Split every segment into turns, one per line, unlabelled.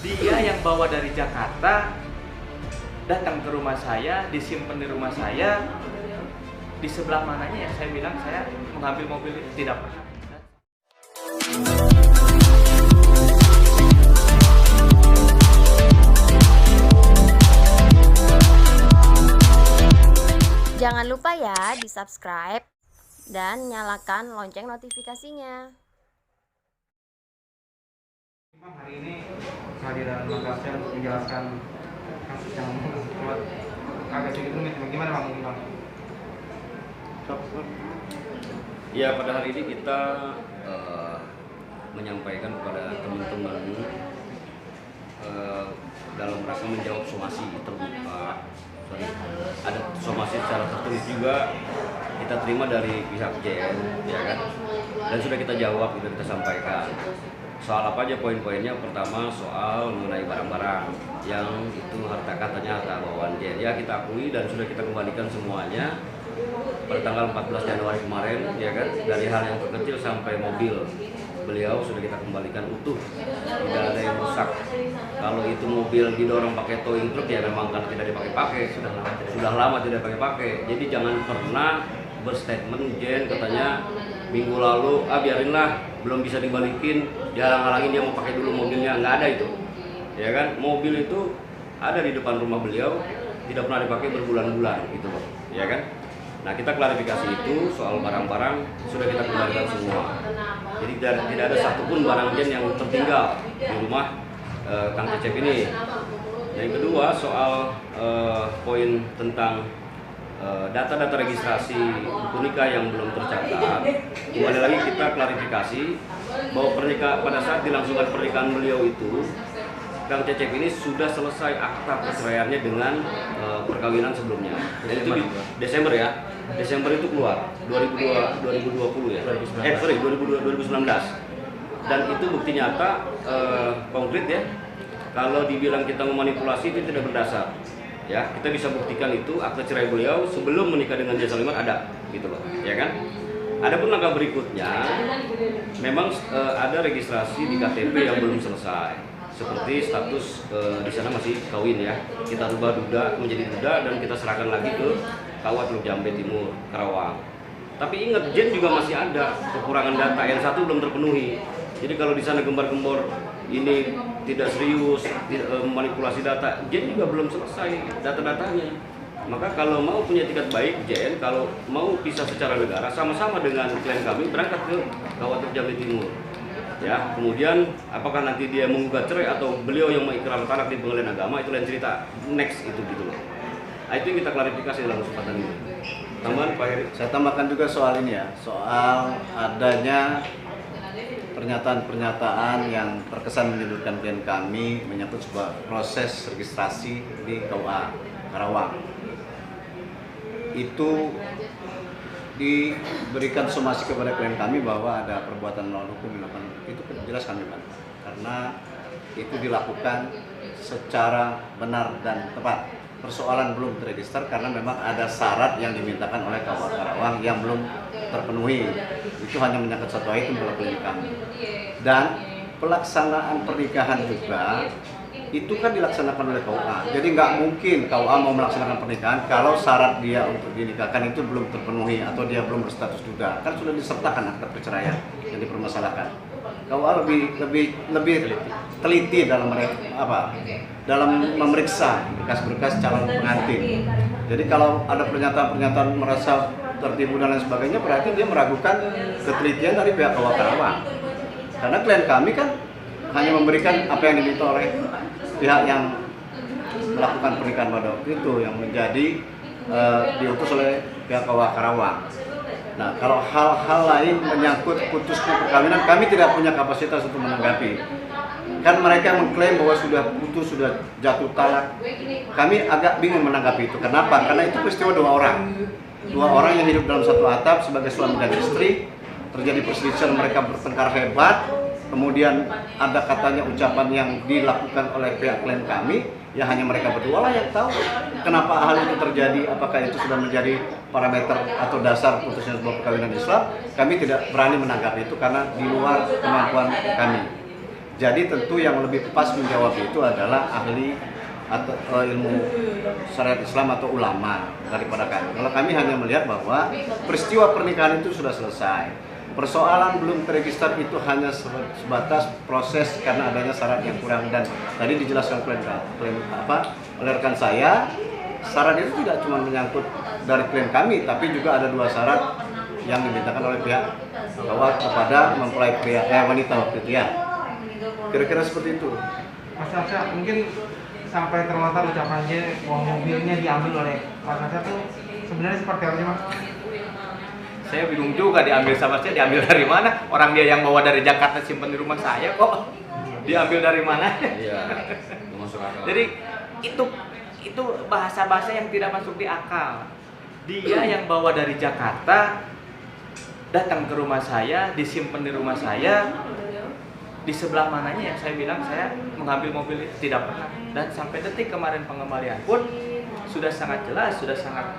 Dia yang bawa dari Jakarta datang ke rumah saya, disimpan di rumah saya. Di sebelah mananya ya saya bilang saya mengambil mobil itu tidak pernah.
Jangan lupa ya di-subscribe dan nyalakan lonceng notifikasinya.
Bang, hari ini kehadiran Bang Kasyan menjelaskan kasus yang membuat agak sedikit rumit. Bagaimana Bang?
Ya, pada hari ini kita menyampaikan kepada teman-teman dalam rangka menjawab somasi terbuka. Ada somasi secara tertulis juga kita terima dari pihak JN, ya kan? Dan sudah kita jawab, sudah kita sampaikan. Soal apa aja poin-poinnya? Pertama soal mengenai barang-barang yang itu harta katanya harta bawaan JN. Ya, kita akui dan sudah kita kembalikan semuanya pada tanggal 14 Januari kemarin, ya kan? Dari hal yang terkecil sampai mobil beliau sudah kita kembalikan utuh, tidak ada yang rusak. Kalau itu mobil didorong pakai towing truk ya memang kan tidak dipakai-pakai, sudah lama tidak pakai-pakai. Jadi jangan pernah berstatement Jen katanya minggu lalu biarinlah belum bisa dibalikin, dihalang-halangin dia mau pakai dulu mobilnya, nggak ada itu, ya kan? Mobil itu ada di depan rumah beliau, tidak pernah dipakai berbulan-bulan gitu loh, ya kan? Nah, kita klarifikasi itu soal barang-barang sudah kita kembalikan semua. Jadi tidak ada satupun barang Jen yang tertinggal di rumah Kang Cecep ini. Yang kedua soal poin tentang data-data registrasi buku nikah yang belum tercatat. Kembali lagi kita klarifikasi bahwa pada saat dilangsungkan pernikahan beliau itu Kang Cecep ini sudah selesai akta perceraiannya dengan perkawinan sebelumnya. Dan itu di Desember ya. Desember itu keluar 2020 ya. 2019. Dan itu bukti nyata konkret ya. Kalau dibilang kita memanipulasi itu tidak berdasar. Ya, kita bisa buktikan itu akta cerai beliau sebelum menikah dengan Jasa Salimat ada gitu loh, ya kan? Adapun langkah berikutnya memang ada registrasi di KTP yang belum selesai. Seperti status di sana masih kawin ya, kita rubah duda menjadi duda dan kita serahkan lagi ke Kawat Teluk Jambe Timur, Karawang. Tapi ingat, Jen juga masih ada kekurangan data, yang satu belum terpenuhi. Jadi kalau di sana gembar-gembor ini tidak serius, manipulasi data, Jen juga belum selesai data-datanya. Maka kalau mau punya etikat baik, Jen, kalau mau pisah secara negara, sama-sama dengan klien kami berangkat ke Kawat Teluk Jambe Timur. Ya, kemudian apakah nanti dia menggugat cerai atau beliau yang mengikrar talak di pengadilan agama, itu lain cerita. Next itu gitu loh. Nah, itu yang kita klarifikasi dalam kesempatan ini. Tambahan Pak Heri.
Saya tambahkan juga soal ini ya, soal adanya pernyataan-pernyataan yang terkesan menyudutkan klien kami menyangkut sebuah proses registrasi di KUA Karawang. Itu diberikan somasi kepada klien kami bahwa ada perbuatan melawan hukum dilakukan. Itu jelas kami bantah karena itu dilakukan secara benar dan tepat. Persoalan belum terregister karena memang ada syarat yang dimintakan oleh KUA Karawang yang belum terpenuhi. Itu hanya menyangkut satu item dalam klien kami. Dan pelaksanaan pernikahan juga itu kan dilaksanakan oleh KUA. Jadi nggak mungkin KUA mau melaksanakan pernikahan kalau syarat dia untuk dinikahkan itu belum terpenuhi atau dia belum berstatus duda. Kan sudah disertakan akta perceraian yang dipermasalahkan. KUA lebih teliti dalam memeriksa berkas-berkas calon pengantin. Jadi kalau ada pernyataan-pernyataan merasa tertipu dan lain sebagainya, berarti dia meragukan ketelitian dari pihak KUA Karawang. Karena klien kami kan hanya memberikan apa yang diminta oleh pihak yang melakukan pernikahan pada waktu itu, yang menjadi diutus oleh pihak KUA Karawang. Nah, kalau hal-hal lain menyangkut putusnya perkawinan, kami tidak punya kapasitas untuk menanggapi. Kan mereka mengklaim bahwa sudah putus, sudah jatuh talak. Kami agak bingung menanggapi itu. Kenapa? Karena itu peristiwa dua orang yang hidup dalam satu atap sebagai suami dan istri. Terjadi perselisihan, mereka bertengkar hebat. Kemudian ada katanya ucapan yang dilakukan oleh pihak klien kami, ya hanya mereka berdua lah yang tahu kenapa hal itu terjadi. Apakah itu sudah menjadi parameter atau dasar putusnya sebuah perkawinan Islam? Kami tidak berani menanggapi itu karena di luar kemampuan kami. Jadi tentu yang lebih pas menjawab itu adalah ahli atau ilmu syariat Islam atau ulama daripada kami. Kalau kami hanya melihat bahwa peristiwa pernikahan itu sudah selesai. Persoalan belum terregister itu hanya sebatas proses karena adanya syarat yang kurang, dan tadi dijelaskan oleh rekan saya, syarat itu tidak cuma menyangkut dari klien kami, tapi juga ada 2 syarat yang dimintakan oleh pihak bahwa kepada mempelai wanita waktu itu ya. Kira-kira seperti itu.
Mas Arsyad, mungkin sampai terlontar ucapannya bahwa mobilnya diambil oleh Mas Arsyad tuh sebenarnya seperti apa sih, Mas?
Saya bingung juga diambil sama saya, diambil dari mana? Orang dia yang bawa dari Jakarta simpen di rumah saya kok diambil dari mana?
Iya, masuk akal.
Jadi itu bahasa-bahasa yang tidak masuk di akal. Dia yang bawa dari Jakarta datang ke rumah saya, disimpan di rumah saya. Di sebelah mananya yang saya bilang saya mengambil mobil itu tidak pernah. Dan sampai detik kemarin pengembalian pun sudah sangat jelas, sudah sangat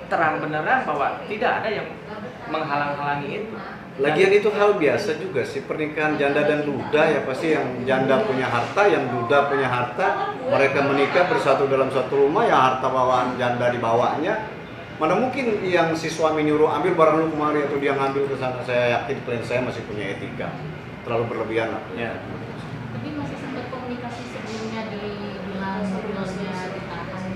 terang benerang bahwa tidak ada yang menghalang-halangi itu.
Lagian itu hal biasa juga sih, pernikahan janda dan duda ya, pasti yang janda punya harta, yang duda punya harta, mereka menikah bersatu dalam satu rumah, yang harta bawaan janda dibawanya. Mana mungkin yang si suami nyuruh ambil barang lu kemari atau dia ngambil ke sana. Saya yakin klien saya masih punya etika, terlalu berlebihan lah.
Ya.
Tapi masih sempat komunikasi sebelumnya dibilang mobilnya ditahan.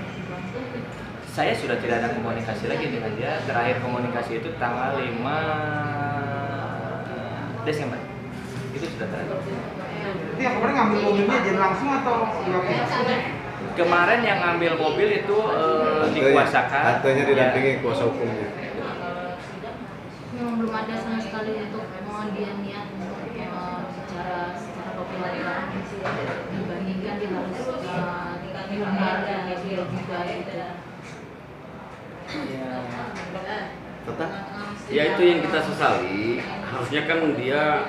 Saya sudah tidak ada komunikasi lagi dengan dia. Terakhir komunikasi itu tanggal 5 Desember. Itu sudah terakhir.
Jadi yang kemarin ngambil mobilnya jadi langsung atau dilakukan?
Kemarin yang ngambil mobil itu dikuasakan.
Katanya didampingi kuasa hukumnya.
Memang belum ada sama sekali untuk dia niat untuk bicara secara populer dibandingkan dia harus dilemparkan dia juga gitu.
Tetap.
Ya itu yang kita sesali. Harusnya kan dia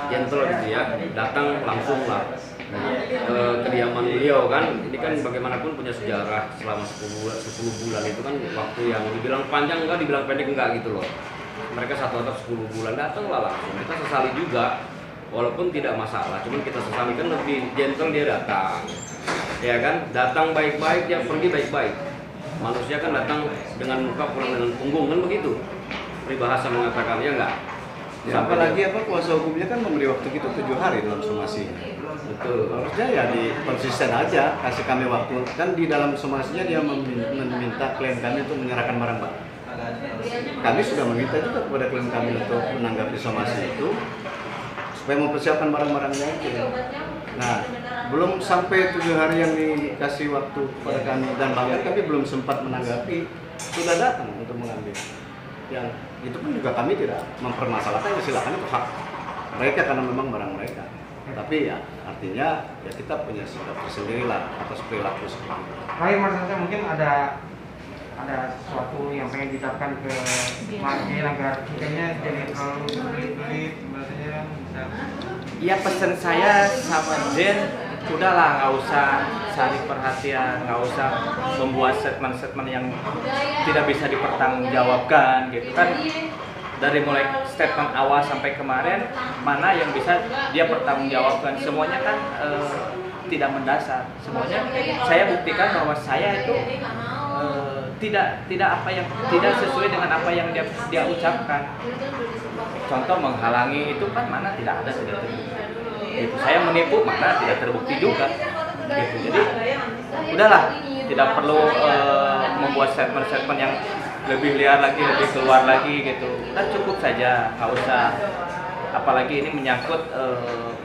gentle gitu ya, datang langsung lah ke kediaman beliau kan. Ini kan bagaimanapun punya sejarah selama 10 bulan itu kan waktu yang dibilang panjang enggak, dibilang pendek enggak gitu loh. Mereka satu atau 10 bulan datanglah langsung. Kita sesali juga, walaupun tidak masalah, cuman kita sesali kan lebih gentle dia datang, ya kan, datang baik-baik, dia pergi baik-baik. Manusia kan datang dengan muka pulang dengan punggung kan begitu. Peribahasa mengatakan ya enggak.
Ya, apalagi kuasa hukumnya kan memberi waktu kita 7 hari dalam somasi.
Betul.
Harusnya ya konsisten aja, kasih kami waktu. Kan di dalam somasinya dia meminta klien kami untuk menyerahkan barang-barang. Kami sudah meminta juga kepada klien kami untuk menanggapi somasi itu supaya mempersiapkan barang-barangnya itu. Nah, belum sampai 7 hari yang dikasih waktu kepada kami, dan bahkan kami belum sempat menanggapi sudah datang untuk mengambil. Yang itu pun juga kami tidak mempermasalahkan, ya silakan, itu hak mereka karena memang barang mereka. Tapi ya artinya ya kita punya sikap tersendiri lah atas perilaku seperti itu.
Terakhir Mas Arsyad, mungkin ada sesuatu yang pengen diucapkan ke Mas Jen agar kayaknya jadi terlalu belit-belit bahasanya kan bisa.
Ya pesan saya sama Jen, udahlah nggak usah cari perhatian, nggak usah membuat statement-statement yang tidak bisa dipertanggungjawabkan gitu kan. Dari mulai statement awal sampai kemarin, mana yang bisa dia pertanggungjawabkan? Semuanya kan tidak mendasar. Semuanya saya buktikan bahwa saya itu tidak sesuai dengan apa yang dia ucapkan. Contoh menghalangi itu kan mana tidak ada, tidak terbukti. Gitu. Saya menipu mana tidak terbukti juga. Gitu. Jadi udahlah, tidak perlu membuat statement-statement yang lebih liar lagi, lebih keluar lagi gitu. Udah cukup saja, nggak usah. Apalagi ini menyangkut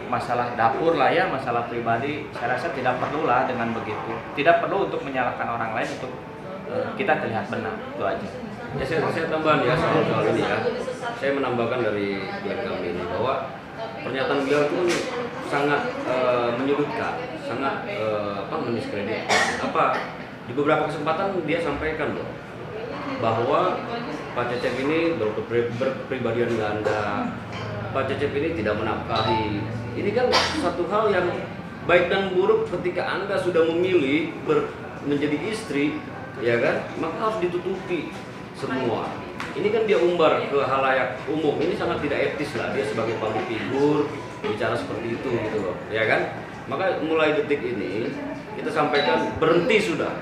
masalah dapur lah ya, masalah pribadi. Saya rasa tidak perlulah dengan begitu. Tidak perlu untuk menyalahkan orang lain untuk kita terlihat benar, itu aja.
Ya saya tambahan ya soal ini ya. Saya menambahkan dari klien kami ini bahwa pernyataan beliau itu sangat menyudutkan, sangat mendiskreditkan. Di beberapa kesempatan dia sampaikan loh bahwa Pak Cecep ini berkepribadian ganda, Pak Cecep ini tidak menafkahi. Ini kan satu hal yang baik dan buruk ketika Anda sudah memilih menjadi istri, ya kan, maka harus ditutupi semua. ini kan dia umbar ke halayak umum, ini sangat tidak etis lah, dia sebagai public figure bicara seperti itu gitu loh, ya kan? Maka mulai detik ini kita sampaikan berhenti sudah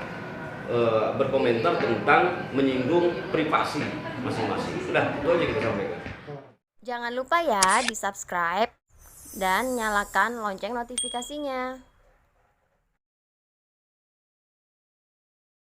berkomentar tentang menyinggung privasi masing-masing. Udah, itu aja kita sampaikan.
Jangan lupa ya di subscribe dan nyalakan lonceng notifikasinya.